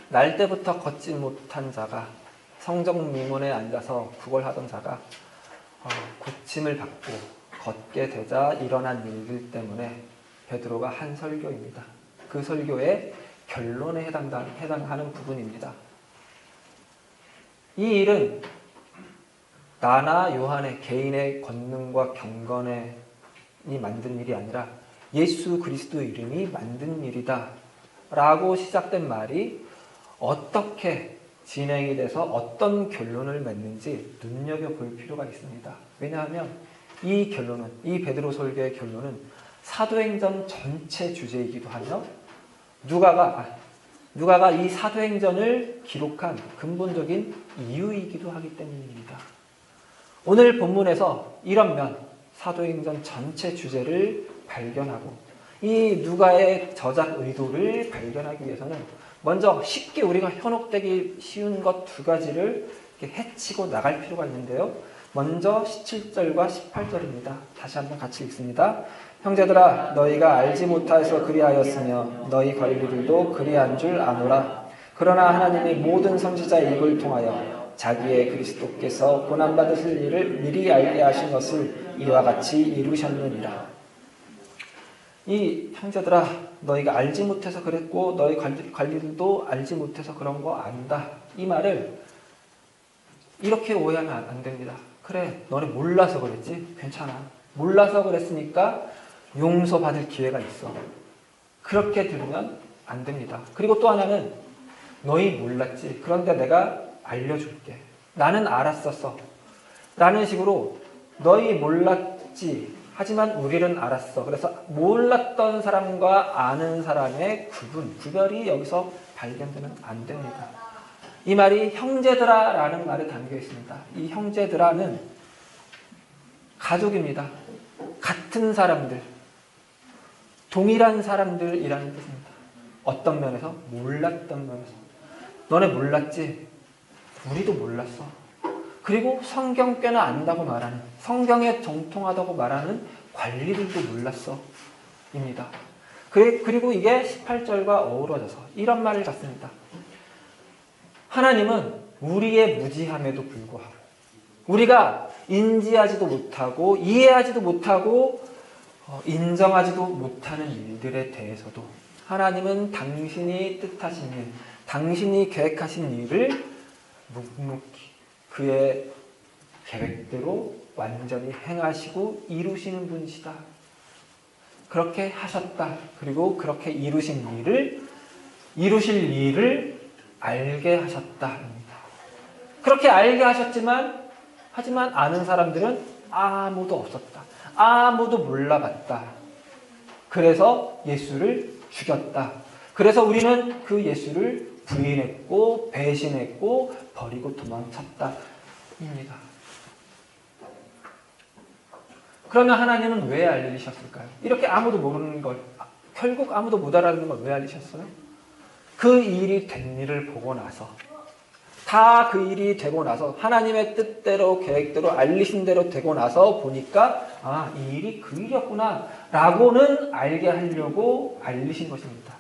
날 때부터 걷지 못한 자가, 성적 미문에 앉아서 구걸하던 자가 고침을 받고 걷게 되자 일어난 일들 때문에 베드로가 한 설교입니다. 그 설교의 결론에 해당하는 부분입니다. 이 일은 나나 요한의 개인의 권능과 경건이 만든 일이 아니라 예수 그리스도의 이름이 만든 일이다 라고 시작된 말이 어떻게 진행이 돼서 어떤 결론을 맺는지 눈여겨볼 필요가 있습니다. 왜냐하면 이 결론은, 이 베드로 설교의 결론은 사도행전 전체 주제이기도 하며 누가가 이 사도행전을 기록한 근본적인 이유이기도 하기 때문입니다. 오늘 본문에서 이런 면, 사도행전 전체 주제를 발견하고 이 누가의 저작 의도를 발견하기 위해서는 먼저 쉽게 우리가 현혹되기 쉬운 것 두 가지를 이렇게 해치고 나갈 필요가 있는데요. 먼저 17절과 18절입니다. 다시 한번 같이 읽습니다. 형제들아, 너희가 알지 못하여서 그리하였으며 너희 관리들도 그리한 줄 아노라. 그러나 하나님이 모든 선지자의 입을 통하여 자기의 그리스도께서 고난받으실 일을 미리 알게 하신 것을 이와 같이 이루셨느니라. 이 형제들아, 너희가 알지 못해서 그랬고 너희 관리들도 알지 못해서 그런 거 안다. 이 말을 이렇게 오해하면 안 됩니다. 그래, 너네 몰라서 그랬지? 괜찮아. 몰라서 그랬으니까 용서받을 기회가 있어. 그렇게 들으면 안 됩니다. 그리고 또 하나는 너희 몰랐지? 그런데 내가 알려줄게. 나는 알았었어. 라는 식으로 너희 몰랐지? 하지만 우리는 알았어. 그래서 몰랐던 사람과 아는 사람의 구별이 여기서 발견되면 안 됩니다. 이 말이 형제들아 라는 말에 담겨 있습니다. 이 형제들아는 가족입니다. 같은 사람들, 동일한 사람들이라는 뜻입니다. 어떤 면에서? 몰랐던 면에서. 너네 몰랐지? 우리도 몰랐어. 그리고 성경 꽤나 안다고 말하는, 성경에 정통하다고 말하는 관리들도 몰랐어. 입니다. 그리고 이게 18절과 어우러져서 이런 말을 갖습니다. 하나님은 우리의 무지함에도 불구하고 우리가 인지하지도 못하고 이해하지도 못하고 인정하지도 못하는 일들에 대해서도 하나님은 당신이 뜻하신 일, 당신이 계획하신 일을 묵묵히 그의 계획대로 완전히 행하시고 이루시는 분이시다. 그렇게 하셨다. 그리고 그렇게 이루실 일을 알게 하셨다입니다. 그렇게 알게 하셨지만 하지만 아는 사람들은 아무도 없었다. 아무도 몰라봤다. 그래서 예수를 죽였다. 그래서 우리는 그 예수를 부인했고 배신했고 버리고 도망쳤다. 입니다. 그러면 하나님은 왜 알리셨을까요? 이렇게 아무도 모르는 걸, 결국 아무도 못 알아듣는 걸 왜 알리셨어요? 그 일이 된 일을 보고 나서, 다 그 일이 되고 나서 하나님의 뜻대로 계획대로 알리신 대로 되고 나서 보니까 이 일이 그 일이었구나 라고는 알게 하려고 알리신 것입니다.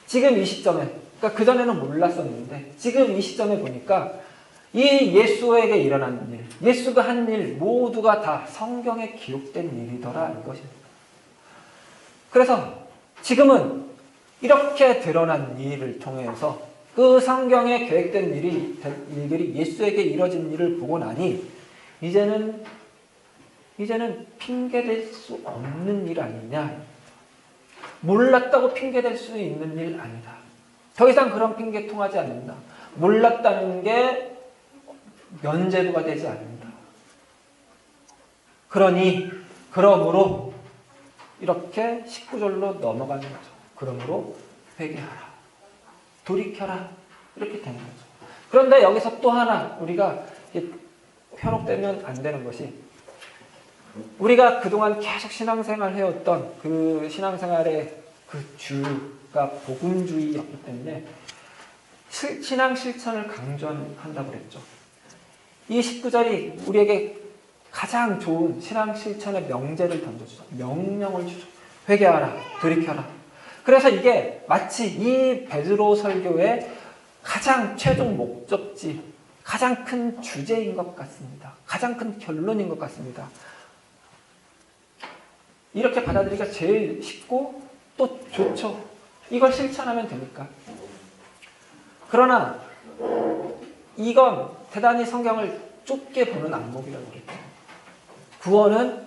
지금 이 시점에, 그러니까 그전에는 몰랐었는데 지금 이 시점에 보니까 이 예수에게 일어난 일, 예수가 한 일 모두가 다 성경에 기록된 일이더라 이것입니다. 그래서 지금은 이렇게 드러난 일을 통해서 그 성경에 계획된 일들이 예수에게 이뤄진 일을 보고 나니 이제는 핑계댈 수 없는 일 아니냐. 몰랐다고 핑계댈 수 있는 일 아니다. 더 이상 그런 핑계 통하지 않는다. 몰랐다는 게 면죄부가 되지 않는다. 그러므로 이렇게 19절로 넘어가는 거죠. 그러므로 회개하라. 돌이켜라. 이렇게 되는 거죠. 그런데 여기서 또 하나 우리가 현혹되면 안 되는 것이 우리가 그동안 계속 신앙생활 해왔던 그 신앙생활의 그 주가 복음주의였기 때문에 신앙 실천을 강조한다고 그랬죠. 이 19절이 우리에게 가장 좋은 신앙 실천의 명제를 던져주죠. 명령을 주죠. 회개하라. 돌이켜라. 그래서 이게 마치 이 베드로 설교의 가장 최종 목적지, 가장 큰 주제인 것 같습니다. 가장 큰 결론인 것 같습니다. 이렇게 받아들이기가 제일 쉽고 또 좋죠. 이걸 실천하면 되니까. 그러나 이건 대단히 성경을 좁게 보는 안목이라고 그랬죠. 구원은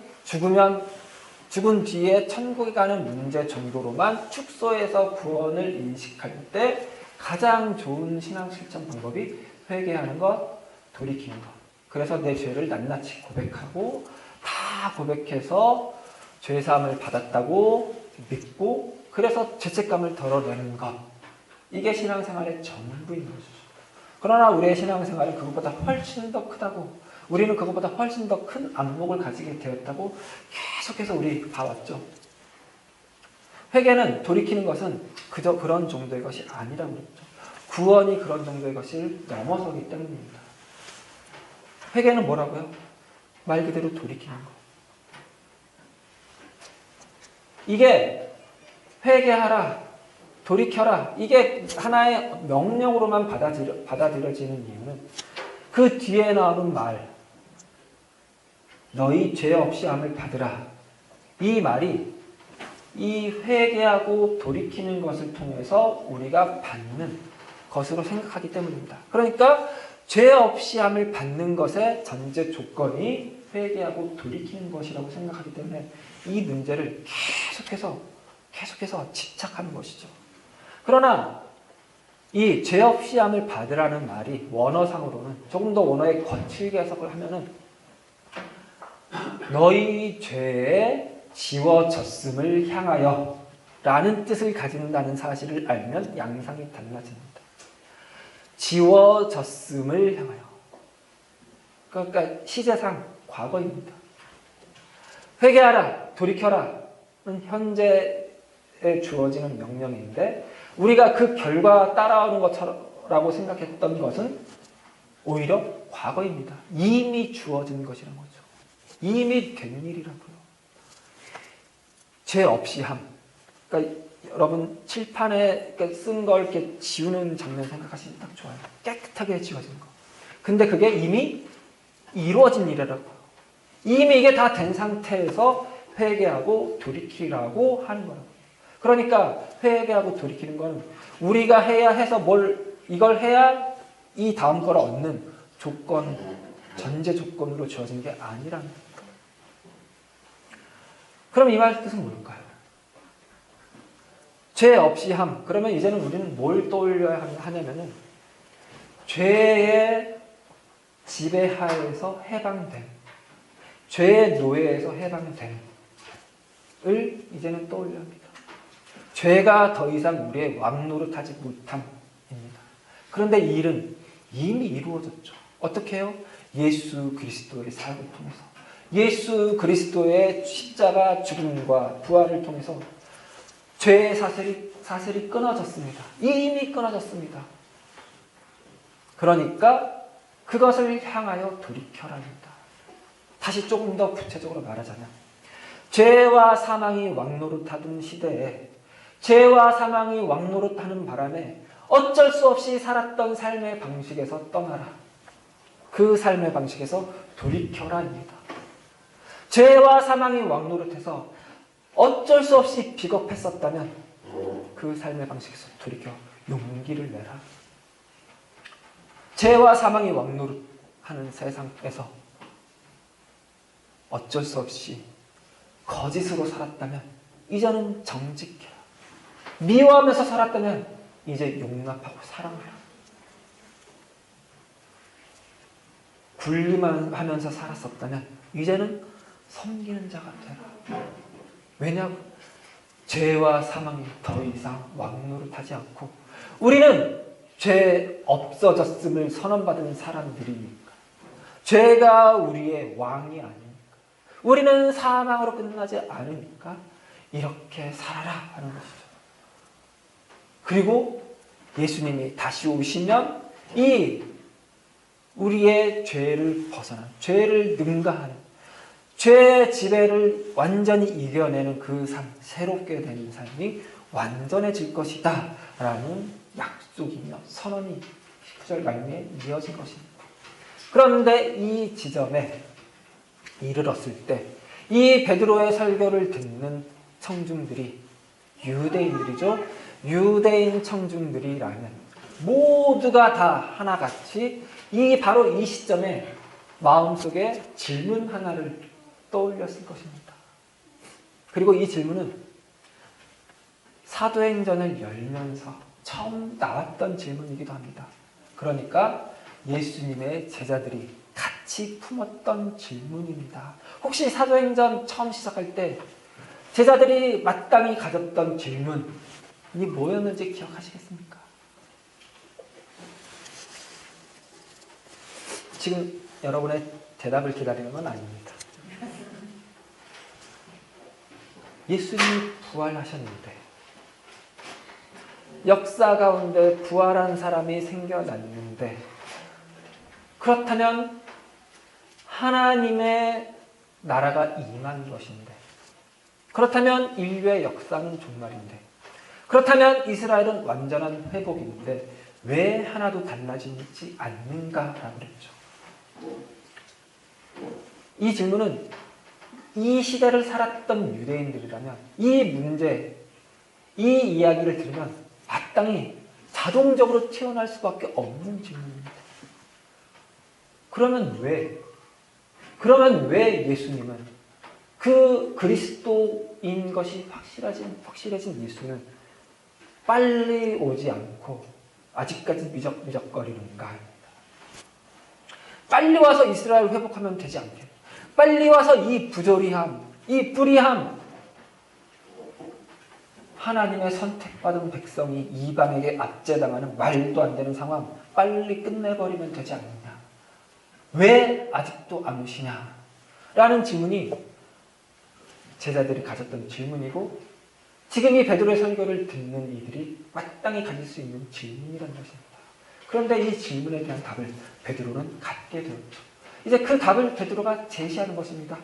죽은 뒤에 천국에 가는 문제 정도로만 축소해서 구원을 인식할 때 가장 좋은 신앙 실천 방법이 회개하는 것, 돌이키는 것. 그래서 내 죄를 낱낱이 고백하고 다 고백해서 죄사함을 받았다고 믿고 그래서 죄책감을 덜어내는 것. 이게 신앙생활의 전부인 것이죠. 그러나 우리의 신앙생활은 그것보다 훨씬 더 크다고, 우리는 그것보다 훨씬 더 큰 안목을 가지게 되었다고 계속해서 우리 봐왔죠. 회개는 돌이키는 것은 그저 그런 정도의 것이 아니라고 그랬죠. 구원이 그런 정도의 것을 넘어서기 때문입니다. 회개는 뭐라고요? 말 그대로 돌이키는 것. 이게 회개하라, 돌이켜라, 이게 하나의 명령으로만 받아들여지는 이유는 그 뒤에 나오는 말, 너희 죄 없이 함을 받으라. 이 말이 이 회개하고 돌이키는 것을 통해서 우리가 받는 것으로 생각하기 때문입니다. 그러니까 죄 없이 함을 받는 것의 전제 조건이 회개하고 돌이키는 것이라고 생각하기 때문에 이 문제를 계속해서 집착하는 것이죠. 그러나 이 죄 없이 함을 받으라는 말이 원어상으로는 조금 더 원어에 거칠게 해석을 하면은 너희 죄에 지워졌음을 향하여 라는 뜻을 가진다는 사실을 알면 양상이 달라집니다. 지워졌음을 향하여. 그러니까 시제상 과거입니다. 회개하라, 돌이켜라는 현재에 주어지는 명령인데 우리가 그 결과 따라오는 것처라고 생각했던 것은 오히려 과거입니다. 이미 주어진 것이라는 거죠. 이미 된 일이라고요. 죄 없이 함. 그러니까 여러분 칠판에 쓴 걸 이렇게 지우는 장면 생각하시면 딱 좋아요. 깨끗하게 지워진 거. 근데 그게 이미 이루어진 일이라고요. 이미 이게 다 된 상태에서 회개하고 돌이키라고 하는 거라고요. 그러니까 회개하고 돌이키는 건 우리가 해야 해서 이걸 해야 이 다음 걸 얻는 조건, 전제 조건으로 주어진 게 아니라는 거예요. 그럼 이 말 뜻은 뭘까요? 죄 없이 함. 그러면 이제는 우리는 뭘 떠올려야 하냐면은 죄의 지배하에서 해방됨, 죄의 노예에서 해방됨을 이제는 떠올려야 합니다. 죄가 더 이상 우리의 왕노릇하지 못함입니다. 그런데 이 일은 이미 이루어졌죠. 어떻게 해요? 예수 그리스도의 사역을 통해서. 예수 그리스도의 십자가 죽음과 부활을 통해서 죄의 사슬이 끊어졌습니다. 이미 끊어졌습니다. 그러니까 그것을 향하여 돌이켜랍니다. 다시 조금 더 구체적으로 말하자면 죄와 사망이 왕노릇하던 시대에 죄와 사망이 왕노릇하는 바람에 어쩔 수 없이 살았던 삶의 방식에서 떠나라. 그 삶의 방식에서 돌이켜라입니다. 죄와 사망이 왕노릇해서 어쩔 수 없이 비겁했었다면 그 삶의 방식에서 돌이켜 용기를 내라. 죄와 사망이 왕노릇하는 세상에서 어쩔 수 없이 거짓으로 살았다면 이제는 정직해라. 미워하면서 살았다면 이제 용납하고 사랑하라. 굴림하면서 살았었다면 이제는 섬기는 자가 되라. 왜냐하면 죄와 사망이 더 이상 왕노릇하지 않고 우리는 죄 없어졌음을 선언받은 사람들이니까. 죄가 우리의 왕이 아니니까. 우리는 사망으로 끝나지 않으니까 이렇게 살아라 하는 것이죠. 그리고 예수님이 다시 오시면 이 우리의 죄를 벗어난, 죄를 능가하는, 죄의 지배를 완전히 이겨내는 그 삶, 새롭게 되는 삶이 완전해질 것이다 라는 약속이며 선언이 19절 말미에 이어진 것입니다. 그런데 이 지점에 이르렀을 때 이 베드로의 설교를 듣는 청중들이 유대인들이죠. 유대인 청중들이라면 모두가 다 하나같이 바로 이 시점에 마음속에 질문 하나를 떠올렸을 것입니다. 그리고 이 질문은 사도행전을 열면서 처음 나왔던 질문이기도 합니다. 그러니까 예수님의 제자들이 같이 품었던 질문입니다. 혹시 사도행전 처음 시작할 때 제자들이 마땅히 가졌던 질문이 뭐였는지 기억하시겠습니까? 지금 여러분의 대답을 기다리는 건 아닙니다. 예수님이 부활하셨는데 역사 가운데 부활한 사람이 생겨났는데 그렇다면 하나님의 나라가 임한 것인데 그렇다면 인류의 역사는 종말인데 그렇다면 이스라엘은 완전한 회복인데 왜 하나도 달라지지 않는가라고 그랬죠. 이 질문은 이 시대를 살았던 유대인들이라면 이 문제, 이 이야기를 들으면 마땅히 자동적으로 튀어나올 수밖에 없는 질문입니다. 그러면 왜 예수님은 그 그리스도인 것이 확실해진 예수는 빨리 오지 않고 아직까지 미적미적거리는가 합니다. 빨리 와서 이스라엘 회복하면 되지 않겠 빨리 와서 이 부조리함, 이 불의함, 하나님의 선택받은 백성이 이방에게 압제당하는 말도 안 되는 상황 빨리 끝내버리면 되지 않느냐. 왜 아직도 안 오시냐? 라는 질문이 제자들이 가졌던 질문이고 지금 이 베드로의 설교를 듣는 이들이 마땅히 가질 수 있는 질문이라는 것입니다. 그런데 이 질문에 대한 답을 베드로는 갖게 되었죠. 이제 그 답을 베드로가 제시하는 것입니다.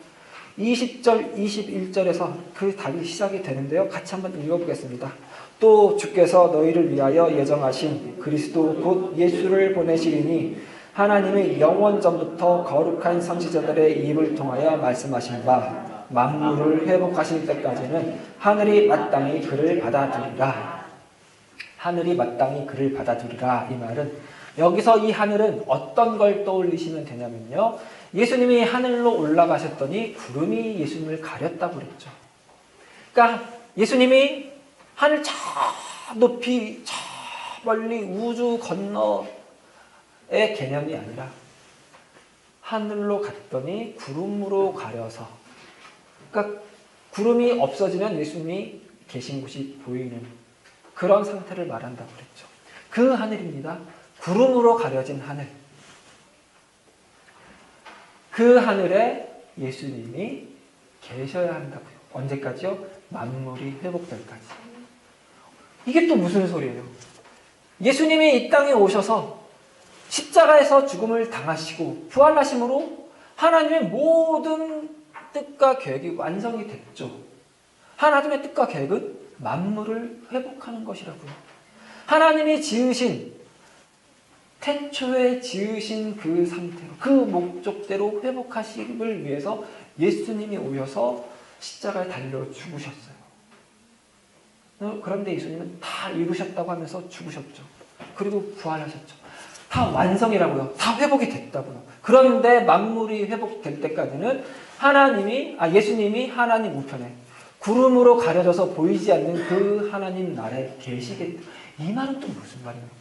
20절, 21절에서 그 답이 시작이 되는데요. 같이 한번 읽어보겠습니다. 또 주께서 너희를 위하여 예정하신 그리스도 곧 예수를 보내시리니 하나님의 영원 전부터 거룩한 선지자들의 입을 통하여 말씀하신 바 만물을 회복하실 때까지는 하늘이 마땅히 그를 받아들이라. 하늘이 마땅히 그를 받아들이라. 이 말은 여기서 이 하늘은 어떤 걸 떠올리시면 되냐면요. 예수님이 하늘로 올라가셨더니 구름이 예수님을 가렸다고 그랬죠. 그러니까 예수님이 하늘 저 높이 저 멀리 우주 건너의 개념이 아니라 하늘로 갔더니 구름으로 가려서 그러니까 구름이 없어지면 예수님이 계신 곳이 보이는 그런 상태를 말한다고 그랬죠. 그 하늘입니다. 구름으로 가려진 하늘. 그 하늘에 예수님이 계셔야 한다고요. 언제까지요? 만물이 회복될 때까지. 이게 또 무슨 소리예요? 예수님이 이 땅에 오셔서 십자가에서 죽음을 당하시고 부활하심으로 하나님의 모든 뜻과 계획이 완성이 됐죠. 하나님의 뜻과 계획은 만물을 회복하는 것이라고요. 하나님이 태초에 지으신 그 상태로 그 목적대로 회복하심을 위해서 예수님이 오셔서 십자가에 달려 죽으셨어요. 그런데 예수님은 다 이루셨다고 하면서 죽으셨죠. 그리고 부활하셨죠. 다 완성이라고요. 다 회복이 됐다고요. 그런데 만물이 회복될 때까지는 예수님이 하나님 우편에 구름으로 가려져서 보이지 않는 그 하나님 나라에 계시겠다. 이 말은 또 무슨 말인가요?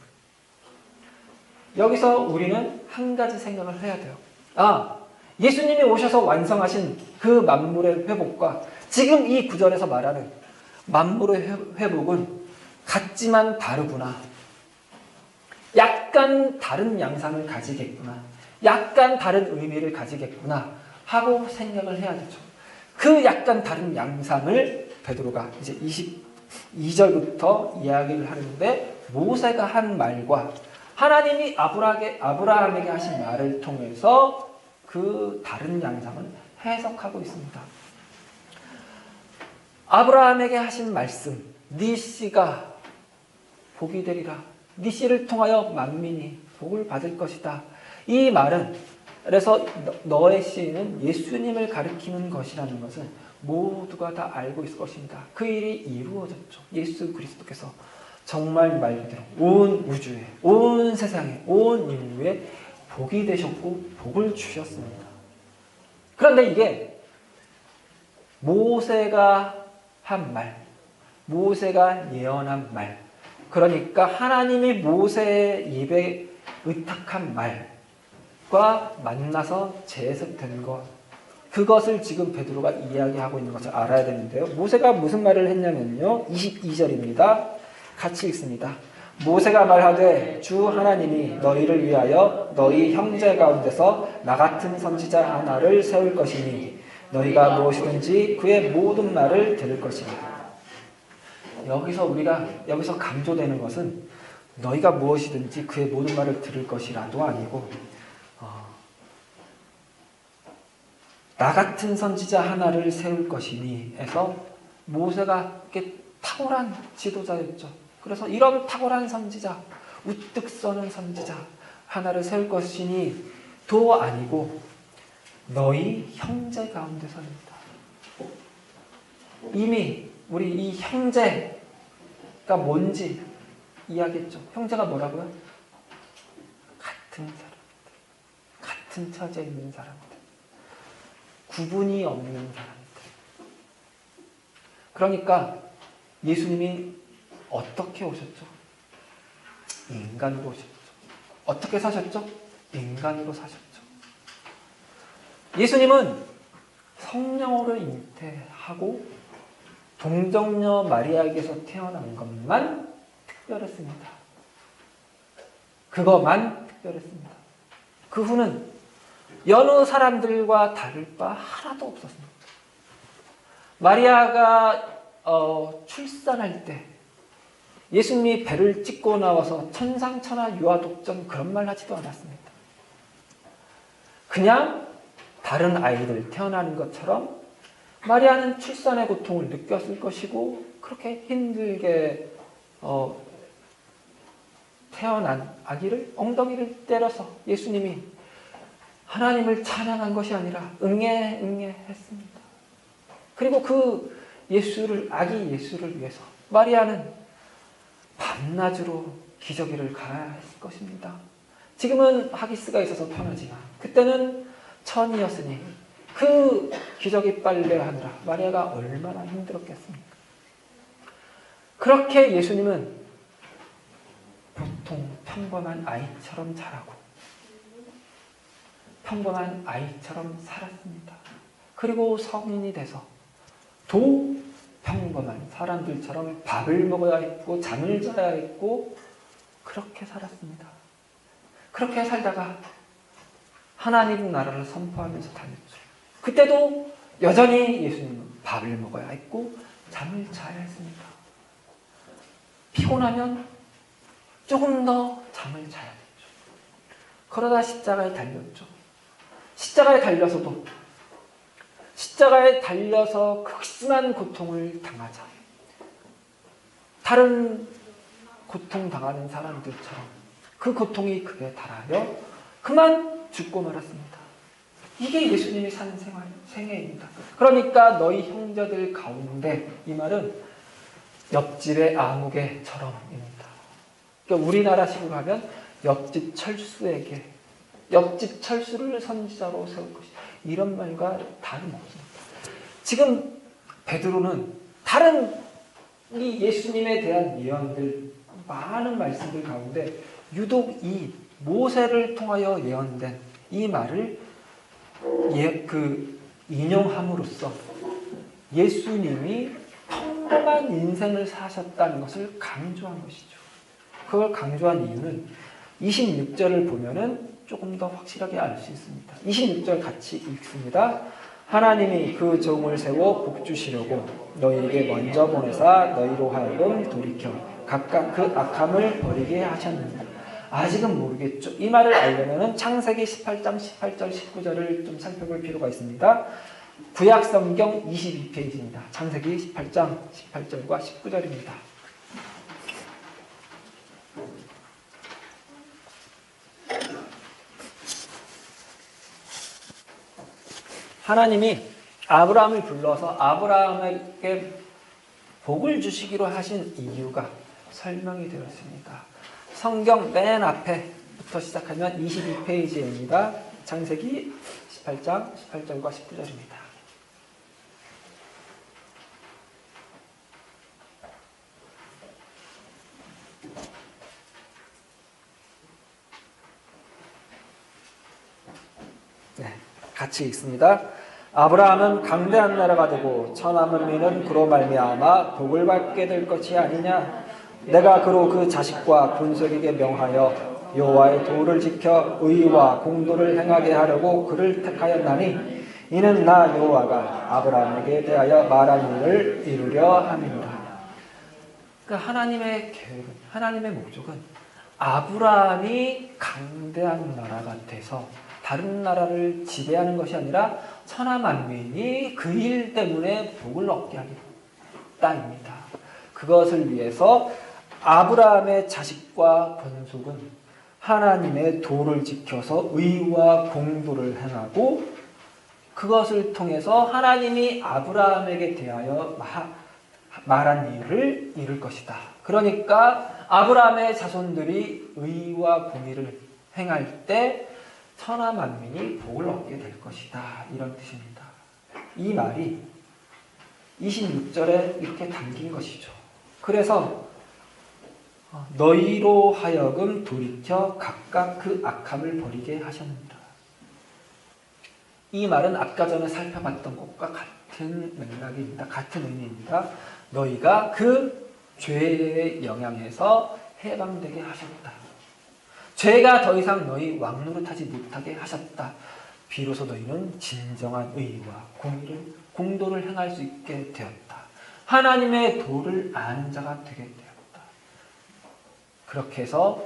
여기서 우리는 한 가지 생각을 해야 돼요. 예수님이 오셔서 완성하신 그 만물의 회복과 지금 이 구절에서 말하는 만물의 회복은 같지만 다르구나. 약간 다른 양상을 가지겠구나. 약간 다른 의미를 가지겠구나 하고 생각을 해야 되죠. 그 약간 다른 양상을 베드로가 이제 22절부터 이야기를 하는데 모세가 한 말과 하나님이 아브라함에게 하신 말을 통해서 그 다른 양상을 해석하고 있습니다. 아브라함에게 하신 말씀, 네 씨가 복이 되리라. 네 씨를 통하여 만민이 복을 받을 것이다. 이 말은 그래서 너의 씨는 예수님을 가리키는 것이라는 것은 모두가 다 알고 있을 것입니다. 그 일이 이루어졌죠. 예수 그리스도께서 정말 말 그대로 온 우주에, 온 세상에, 온 인류에 복이 되셨고 복을 주셨습니다. 그런데 이게 모세가 한 말, 모세가 예언한 말, 그러니까 하나님이 모세의 입에 의탁한 말과 만나서 재해석된 것, 그것을 지금 베드로가 이야기하고 있는 것을 알아야 되는데요. 모세가 무슨 말을 했냐면요. 22절입니다. 같이 읽습니다. 모세가 말하되 주 하나님이 너희를 위하여 너희 형제 가운데서 나 같은 선지자 하나를 세울 것이니 너희가 무엇이든지 그의 모든 말을 들을 것이니. 여기서 강조되는 것은 너희가 무엇이든지 그의 모든 말을 들을 것이라도 아니고 나 같은 선지자 하나를 세울 것이니 해서 모세가 이렇게 탁월한 지도자였죠. 그래서 이런 탁월한 선지자, 우뚝 서는 선지자 하나를 세울 것이니 도 아니고 너희 형제 가운데서입니다. 이미 우리 이 형제가 뭔지 이야기했죠. 형제가 뭐라고요? 같은 사람들, 같은 처지에 있는 사람들, 구분이 없는 사람들. 그러니까 예수님이 어떻게 오셨죠? 인간으로 오셨죠. 어떻게 사셨죠? 인간으로 사셨죠. 예수님은 성령으로 잉태하고 동정녀 마리아에게서 태어난 것만 특별했습니다. 그것만 특별했습니다. 그 후는 여느 사람들과 다를 바 하나도 없었습니다. 마리아가 출산할 때 예수님이 배를 찢고 나와서 천상천하 유아독전 그런 말 하지도 않았습니다. 그냥 다른 아이들 태어나는 것처럼 마리아는 출산의 고통을 느꼈을 것이고 그렇게 힘들게 태어난 아기를 엉덩이를 때려서 예수님이 하나님을 찬양한 것이 아니라 응애 했습니다. 그리고 그 아기 예수를 위해서 마리아는 밤낮으로 기저귀를 갈아야 했을 것입니다. 지금은 하기스가 있어서 편하지만 그때는 천이었으니 그 기저귀 빨래하느라 마리아가 얼마나 힘들었겠습니까? 그렇게 예수님은 보통 평범한 아이처럼 자라고 평범한 아이처럼 살았습니다. 그리고 성인이 돼서 도 평범한 사람들처럼 밥을 먹어야 했고 잠을 자야 했고 그렇게 살았습니다. 그렇게 살다가 하나님 나라를 선포하면서 다녔죠. 그때도 여전히 예수님은 밥을 먹어야 했고 잠을 자야 했습니다. 피곤하면 조금 더 잠을 자야 했죠. 그러다 십자가에 달렸죠. 십자가에 달려서 극심한 고통을 당하자. 다른 고통당하는 사람들처럼 그 고통이 그에 달하여 그만 죽고 말았습니다. 이게 예수님이 산 생애입니다. 그러니까 너희 형제들 가운데, 이 말은 옆집의 아무개처럼입니다. 그러니까 우리나라식으로 하면 옆집 철수를 선지자로 세울 것이다. 이런 말과 다름없습니다. 지금 베드로는 다른 이 예수님에 대한 예언들, 많은 말씀들 가운데 유독 이 모세를 통하여 예언된 이 말을 인용함으로써 예수님이 평범한 인생을 사셨다는 것을 강조한 것이죠. 그걸 강조한 이유는 26절을 보면은 조금 더 확실하게 알 수 있습니다. 26절 같이 읽습니다. 하나님이 그 종을 세워 복주시려고 너희에게 먼저 보내사 너희로 하여금 돌이켜 각각 그 악함을 버리게 하셨느니라. 아직은 모르겠죠. 이 말을 알려면 창세기 18장 18절 19절을 좀 살펴볼 필요가 있습니다. 구약성경 22페이지입니다. 창세기 18장 18절과 19절입니다. 하나님이 아브라함을 불러서 아브라함에게 복을 주시기로 하신 이유가 설명이 되어 있습니다. 성경 맨 앞에부터 시작하면 22페이지입니다. 창세기 18장 18절과 19절입니다. 네, 같이 읽습니다. 아브라함은 강대한 나라가 되고 천하만민은 그로 말미암아 복을 받게 될 것이 아니냐. 내가 그로 그 자식과 본속에게 명하여 여호와의 도를 지켜 의와 공도를 행하게 하려고 그를 택하였나니 이는 나 여호와가 아브라함에게 대하여 말한 일을 이루려 함이니라. 그러니까 하나님의 계획은, 하나님의 목적은 아브라함이 강대한 나라가 돼서 다른 나라를 지배하는 것이 아니라 천하 만민이 그 일 때문에 복을 얻게 하겠다입니다. 그것을 위해서 아브라함의 자식과 본속은 하나님의 도를 지켜서 의와 공도를 행하고 그것을 통해서 하나님이 아브라함에게 대하여 말한 일을 이룰 것이다. 그러니까 아브라함의 자손들이 의와 공의를 행할 때 천하 만민이 복을 얻게 될 것이다. 이런 뜻입니다. 이 말이 26절에 이렇게 담긴 것이죠. 그래서 너희로 하여금 돌이켜 각각 그 악함을 버리게 하셨느니라. 이 말은 아까 전에 살펴봤던 것과 같은 맥락입니다. 같은 의미입니다. 너희가 그 죄의 영향에서 해방되게 하셨다. 죄가 더 이상 너희 왕노릇하지 못하게 하셨다. 비로소 너희는 진정한 의와 공도를 행할 수 있게 되었다. 하나님의 도를 아는 자가 되게 되었다. 그렇게 해서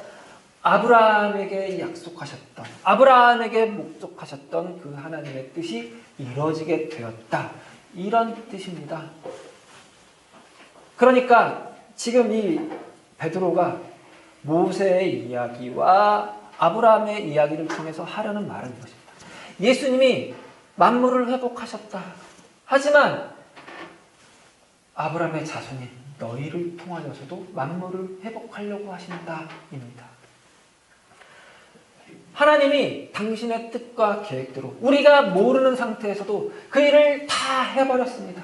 아브라함에게 약속하셨던, 아브라함에게 목적하셨던 그 하나님의 뜻이 이루어지게 되었다. 이런 뜻입니다. 그러니까 지금 이 베드로가 모세의 이야기와 아브라함의 이야기를 통해서 하려는 말은 이것입니다. 예수님이 만물을 회복하셨다. 하지만 아브라함의 자손인 너희를 통하여서도 만물을 회복하려고 하신다입니다. 하나님이 당신의 뜻과 계획대로 우리가 모르는 상태에서도 그 일을 다 해버렸습니다.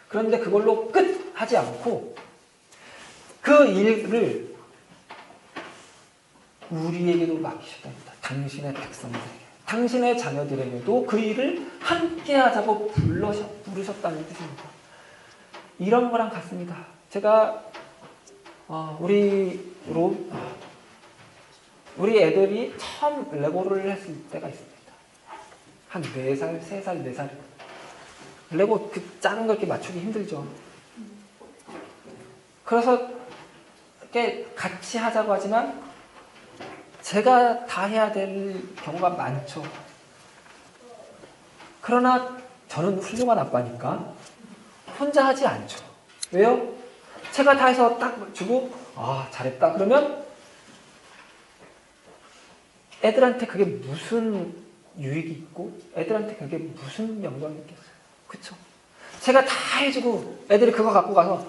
그런데 그걸로 끝 하지 않고 그 일을 우리에게도 맡기셨답니다. 당신의 백성들에게, 당신의 자녀들에게도 그 일을 함께 하자고 부르셨다는 뜻입니다. 이런 거랑 같습니다. 제가 우리 애들이 처음 레고를 했을 때가 있습니다. 한 4살, 3살, 4살. 레고 그 작은 거 이렇게 맞추기 힘들죠. 그래서 이렇게 같이 하자고 하지만 제가 다 해야 될 경우가 많죠. 그러나 저는 훌륭한 아빠니까 혼자 하지 않죠. 왜요? 제가 다 해서 딱 주고 잘했다 그러면 애들한테 그게 무슨 유익이 있고 애들한테 그게 무슨 영광이 있겠어요. 그쵸? 제가 다 해주고 애들이 그거 갖고 가서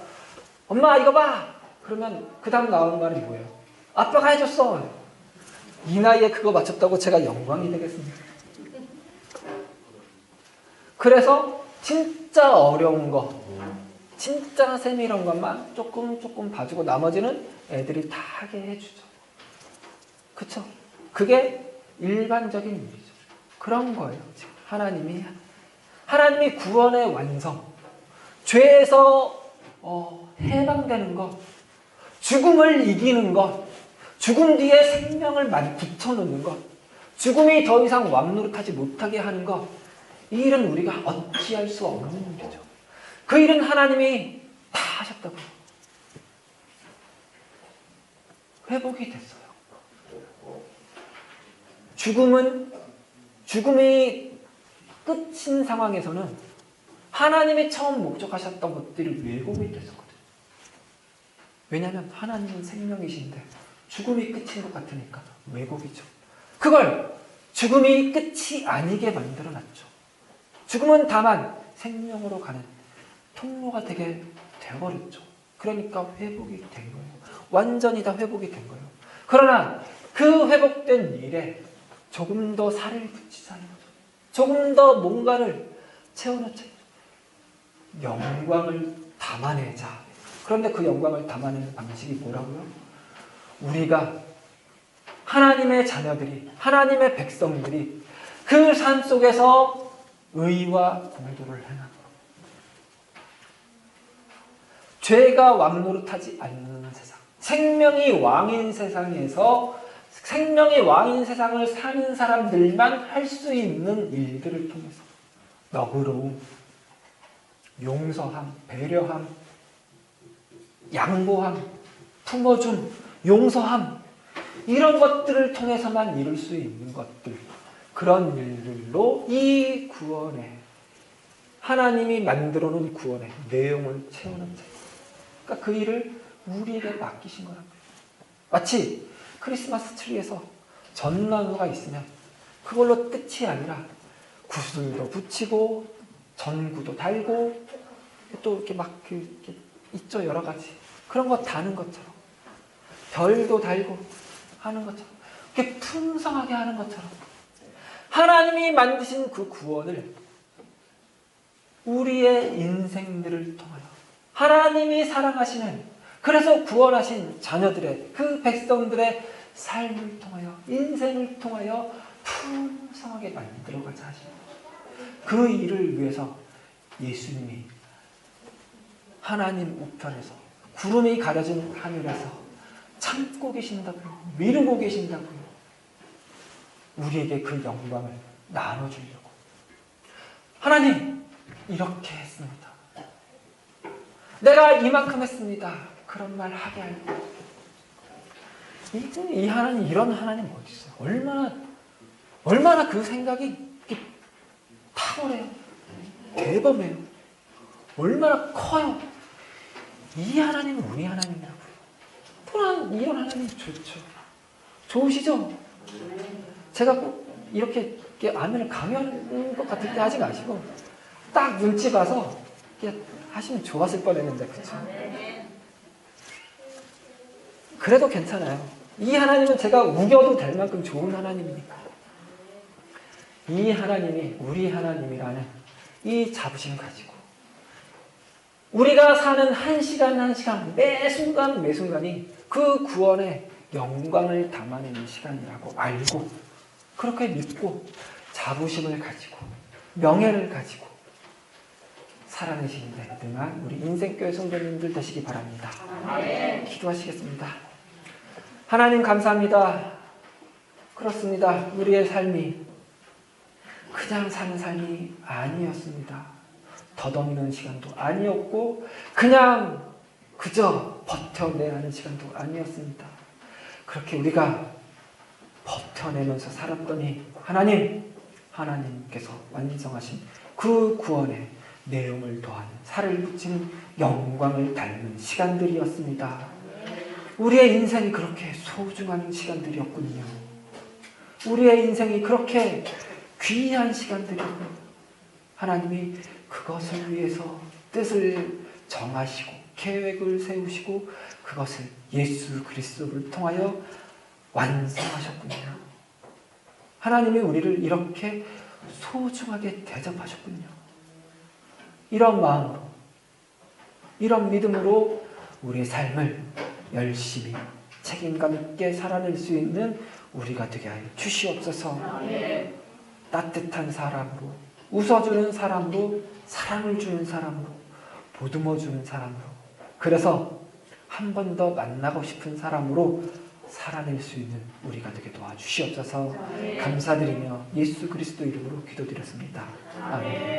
엄마 이거 봐! 그러면 그 다음 나오는 말이 뭐예요? 아빠가 해줬어! 이 나이에 그거 맞췄다고 제가 영광이 되겠습니까? 그래서 진짜 어려운 거, 진짜 세밀한 것만 조금 하주고 나머지는 애들이 다 하게 해주죠. 그쵸? 그게 일반적인 일이죠. 그런 거예요. 지금 하나님이 구원의 완성, 죄에서 해방되는 것, 죽음을 이기는 것, 죽음 뒤에 생명을 붙여놓는 것, 죽음이 더 이상 왕노릇하지 못하게 하는 것, 이 일은 우리가 어찌할 수 없는 일이죠. 그 일은 하나님이 다 하셨다고요. 회복이 됐어요. 죽음이 끝인 상황에서는 하나님이 처음 목적하셨던 것들이 왜곡이 됐었거든요. 왜냐하면 하나님은 생명이신데 죽음이 끝인 것 같으니까 왜곡이죠. 그걸 죽음이 끝이 아니게 만들어놨죠. 죽음은 다만 생명으로 가는 통로가 되게 되어버렸죠. 그러니까 회복이 된 거예요. 완전히 다 회복이 된 거예요. 그러나 그 회복된 일에 조금 더 살을 붙이자는 거죠. 조금 더 뭔가를 채워넣자. 영광을 담아내자. 그런데 그 영광을 담아내는 방식이 뭐라고요? 우리가 하나님의 자녀들이, 하나님의 백성들이 그 삶 속에서 의와 공도를 행하는 것. 죄가 왕노릇하지 않는 세상, 생명이 왕인 세상에서 생명이 왕인 세상을 사는 사람들만 할 수 있는 일들을 통해서 너그러움, 용서함, 배려함, 양보함, 품어줌, 용서함, 이런 것들을 통해서만 이룰 수 있는 것들, 그런 일들로 이 구원에, 하나님이 만들어 놓은 구원의 내용을 채우는 자. 그러니까 그 일을 우리에게 맡기신 거란 거예요. 마치 크리스마스 트리에서 전나무가 있으면 그걸로 끝이 아니라 구슬도 붙이고 전구도 달고 또 이렇게 막 이렇게 있죠, 여러 가지. 그런 거 다는 것처럼, 별도 달고 하는 것처럼, 이렇게 풍성하게 하는 것처럼 하나님이 만드신 그 구원을 우리의 인생들을 통하여 하나님이 사랑하시는, 그래서 구원하신 자녀들의, 그 백성들의 삶을 통하여, 인생을 통하여 풍성하게 만들어가자 하시는 거죠. 그 일을 위해서 예수님이 하나님 우편에서, 구름이 가려진 하늘에서 참고 계신다고요. 미루고 계신다고요. 우리에게 그 영광을 나눠주려고. 하나님, 이렇게 했습니다. 내가 이만큼 했습니다. 그런 말 하게 하려고. 이 하나님, 이런 하나님 어디 있어요? 얼마나 그 생각이 탁월해요. 대범해요. 얼마나 커요. 이 하나님은 우리 하나님이라고요. 또한 이런 하나님 좋죠. 좋으시죠? 제가 꼭 이렇게 아멘을 강요하는 것 같을 때 하지 마시고 딱 눈치 봐서 이렇게 하시면 좋았을 뻔했는데, 그렇죠? 그래도 괜찮아요. 이 하나님은 제가 우겨도 될 만큼 좋은 하나님이니까. 이 하나님이 우리 하나님이라는 이 자부심 가지고 우리가 사는 한 시간 한 시간, 매 순간 매 순간이 그 구원의 영광을 담아내는 시간이라고 알고, 그렇게 믿고 자부심을 가지고 명예를 가지고 살아내시는 데 능한 우리 인생교회 성도님들 되시기 바랍니다. 기도하시겠습니다. 하나님 감사합니다. 그렇습니다. 우리의 삶이 그냥 사는 삶이 아니었습니다. 덧없는 시간도 아니었고 그냥 그저 버텨내야 하는 시간도 아니었습니다. 그렇게 우리가 버텨내면서 살았더니 하나님께서 완성하신 그 구원의 내용을 더하는, 살을 붙이는 영광을 닮은 시간들이었습니다. 우리의 인생이 그렇게 소중한 시간들이었군요. 우리의 인생이 그렇게 귀한 시간들이었군요. 하나님이 그것을 위해서 뜻을 정하시고 계획을 세우시고 그것을 예수 그리스도를 통하여 완성하셨군요. 하나님이 우리를 이렇게 소중하게 대접하셨군요. 이런 마음으로, 이런 믿음으로 우리의 삶을 열심히 책임감 있게 살아낼 수 있는 우리가 되게 하여 주시옵소서. 따뜻한 사람으로, 웃어주는 사람으로, 사랑을 주는 사람으로, 보듬어주는 사람으로, 그래서 한 번 더 만나고 싶은 사람으로 살아낼 수 있는 우리가 되게 도와주시옵소서. 감사드리며 예수 그리스도 이름으로 기도드렸습니다. 아멘.